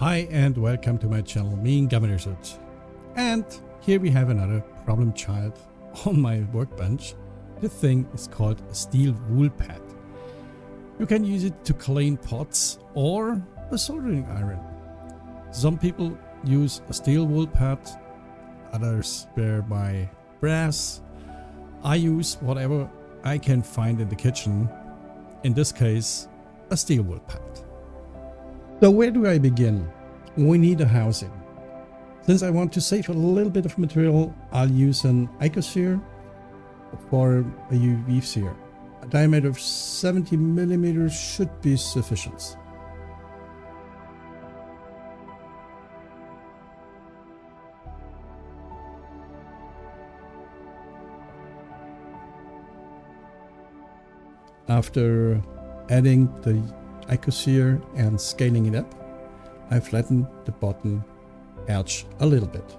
Hi and welcome to my channel, me and Gamma. And here we have another problem child on my workbench. This thing is called a steel wool pad. You can use it to clean pots or a soldering iron. Some people use a steel wool pad, others wear my brass. I use whatever I can find in the kitchen, in this case a steel wool pad. So where do I begin? We need a housing. Since I want to save a little bit of material, I'll use an icosphere for a UV sphere. A diameter of 70 millimeters should be sufficient. After adding the icosphere and scaling it up, I flatten the bottom edge a little bit.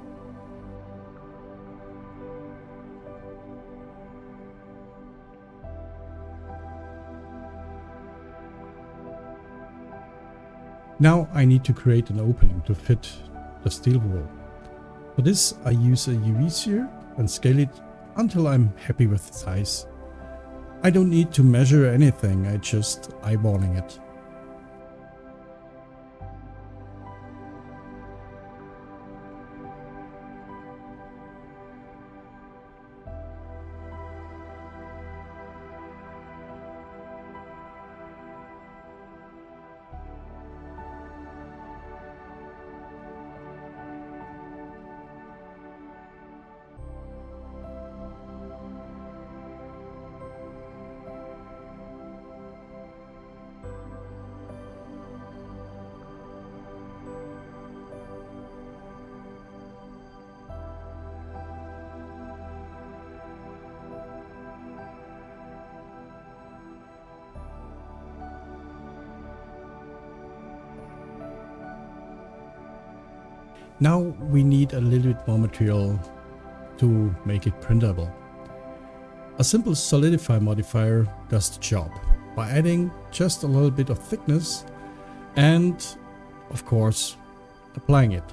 Now I need to create an opening to fit the steel wool. For this I use a UV sphere and scale it until I'm happy with the size. I don't need to measure anything, I just eyeballing it. Now we need a little bit more material to make it printable. A simple solidify modifier does the job by adding just a little bit of thickness and, of course, applying it.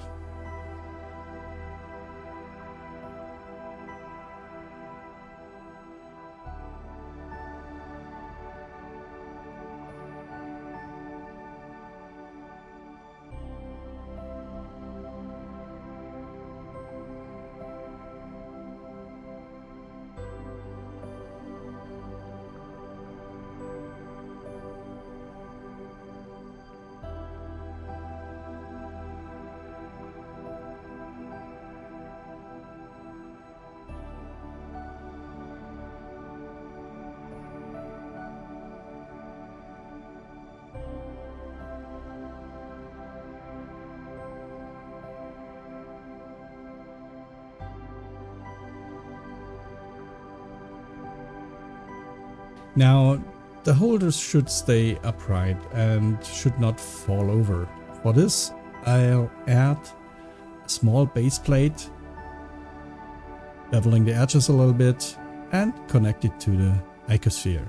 Now the holders should stay upright and should not fall over. For this I'll add a small base plate, beveling the edges a little bit and connect it to the icosphere.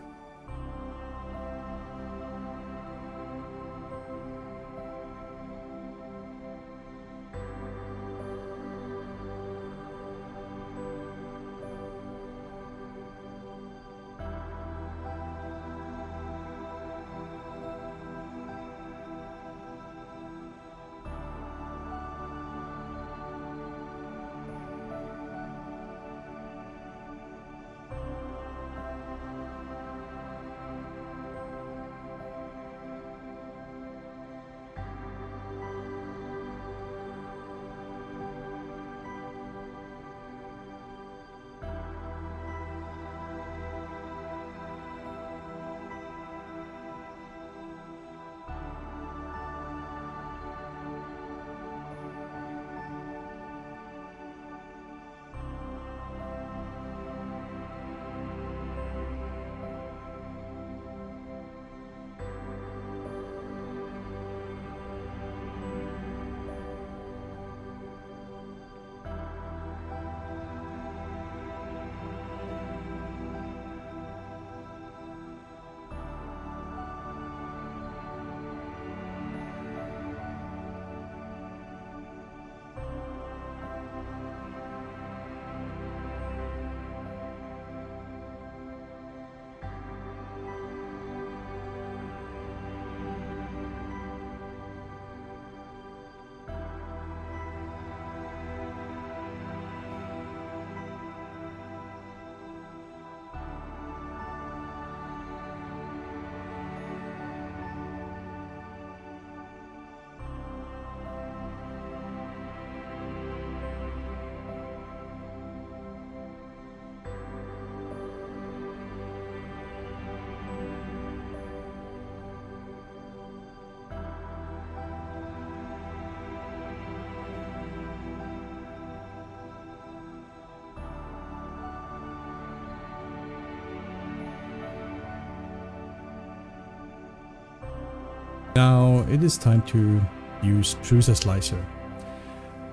Now it is time to use Prusa Slicer.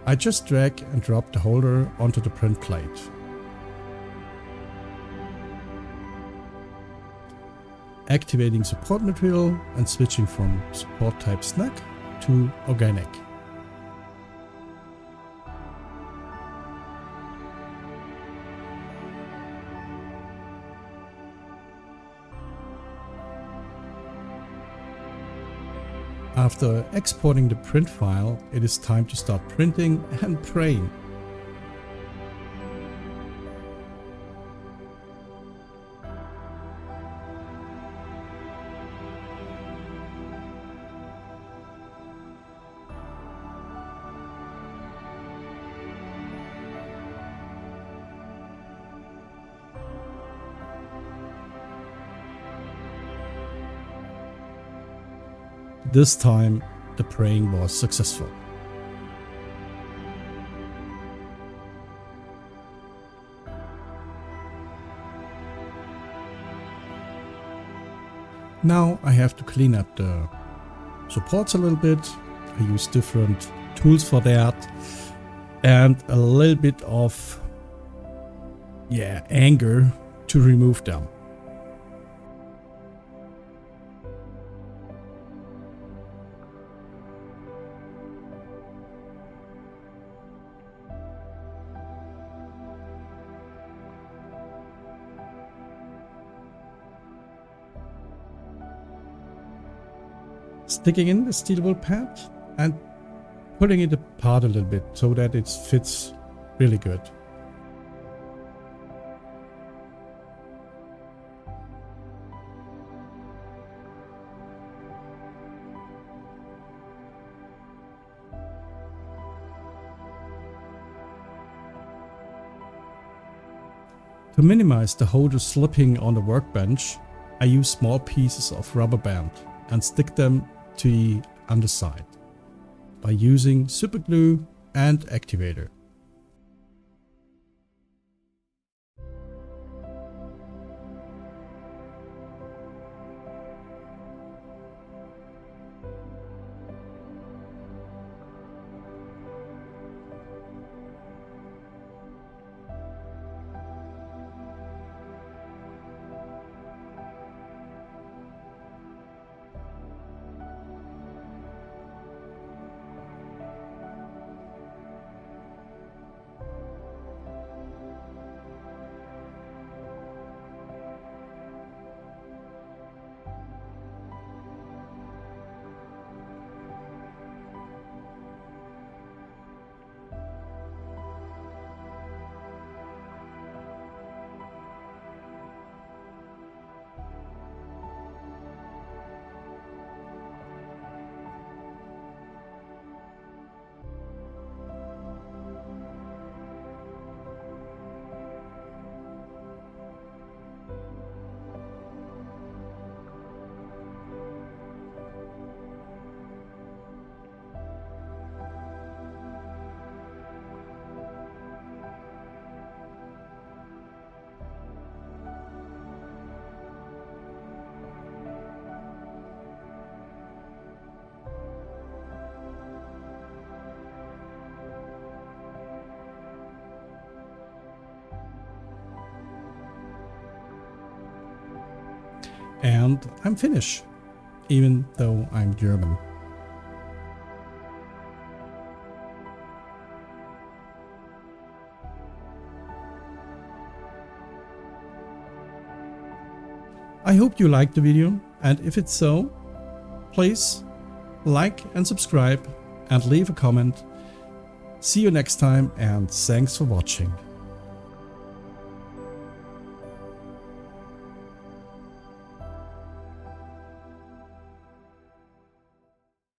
I just drag and drop the holder onto the print plate. Activating support material and switching from support type snug to organic. After exporting the print file, it is time to start printing and praying. This time, the praying was successful. Now I have to clean up the supports a little bit. I use different tools for that, and a little bit of anger to remove them. Sticking in the steel wool pad and pulling it apart a little bit so that it fits really good. To minimize the holder slipping on the workbench, I use small pieces of rubber band and stick them to the underside by using super glue and activator. And I'm finished, even though I'm German. I hope you liked the video, and if it's so, please like and subscribe and leave a comment. See you next time, and thanks for watching.